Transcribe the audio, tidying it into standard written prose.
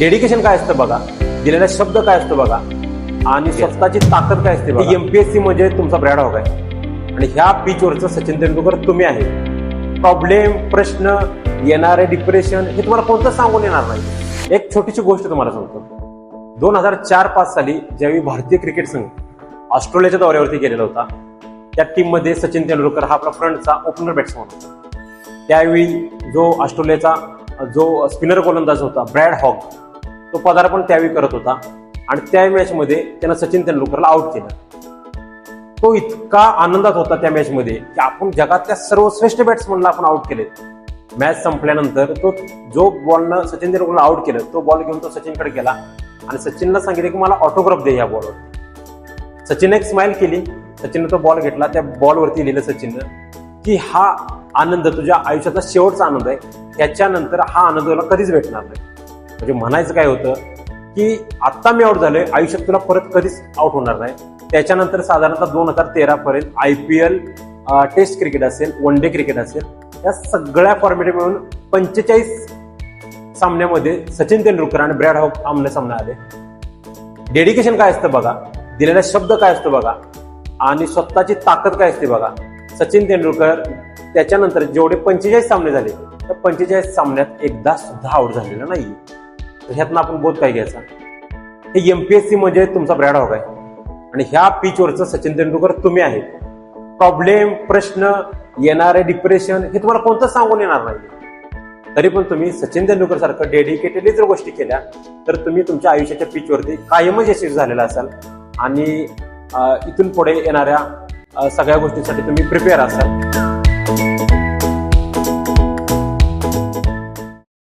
Dedication काय असतं बघा, दिलेला शब्द काय असतो बघा, आणि स्वतःची ताकद काय असते बघा. एमपीएससी म्हणजे तुमचा ब्रॅड हॉग आहे आणि ह्या पिचवरचं सचिन तेंडुलकर तुम्ही आहे. प्रॉब्लेम, प्रश्न, येणारे डिप्रेशन हे तुम्हाला कोणतं सांगून येणार नाही. एक छोटीशी गोष्ट तुम्हाला सांगतो. 2004-5 साली ज्यावेळी भारतीय क्रिकेट संघ ऑस्ट्रेलियाच्या दौऱ्यावरती गेलेला होता, त्या टीम मध्ये सचिन तेंडुलकर हा आपला फ्रंटचा ओपनर बॅट्समन होता. त्यावेळी जो ऑस्ट्रेलियाचा जो स्पिनर गोलंदाज होता ब्रॅड हॉग, तो पदार्पण त्यावेळी करत होता आणि त्या मॅच मध्ये त्यानं सचिन तेंडुलकरला आउट केलं. तो इतका आनंदात होता त्या मॅच मध्ये की आपण जगातल्या सर्वश्रेष्ठ बॅट्समनला आपण आउट केले. मॅच संपल्यानंतर तो जो बॉलनं सचिन तेंडुलकरला आउट केलं, तो बॉल घेऊन तो सचिनकडे गेला आणि सचिनला सांगितलं की मला ऑटोग्राफ दे या बॉलवर. सचिनने एक स्माइल केली. सचिनने तो बॉल घेतला. त्या बॉलवरती लिहिलं सचिननं की हा आनंद तुझ्या आयुष्यातला शेवटचा आनंद आहे, त्याच्यानंतर हा आनंद तुला कधीच भेटणार नाही. म्हणजे म्हणायचं काय होतं की आत्ता मी आउट झालोय, आयुष्यात तुला परत कधीच आउट होणार नाही. त्याच्यानंतर साधारणतः 2013 पर्यंत IPL, टेस्ट क्रिकेट असेल, वन डे क्रिकेट असेल, या सगळ्या फॉर्मॅट मिळून 45 सामन्यामध्ये सचिन तेंडुलकर आणि ब्रॅड हॉग आमने सामने आले. डेडिकेशन काय असतं बघा, दिलेला शब्द काय असतो बघा, आणि स्वतःची ताकद काय असते बघा. सचिन तेंडुलकर त्याच्यानंतर जेवढे 45 सामने झाले, त्या 45 सामन्यात एकदा सुद्धा आउट झालेला नाही. तर ह्यातनं आपण बोध काय घ्यायचा, हे एमपीएससी म्हणजे तुमचा ब्रॅड हॉग आहे आणि ह्या पिचवरचं सचिन तेंडुलकर तुम्ही आहे. प्रॉब्लेम, प्रश्न, येणारे डिप्रेशन हे तुम्हाला कोणतं सांगून येणार नाही. तरी पण तुम्ही सचिन तेंडुलकर सारखं डेडिकेटेडली जर गोष्टी केल्या तर तुम्ही तुमच्या आयुष्याच्या पिचवरती कायमच यशस्वी झालेला असाल आणि इथून पुढे येणाऱ्या सगळ्या गोष्टींसाठी तुम्ही प्रिपेअर असाल.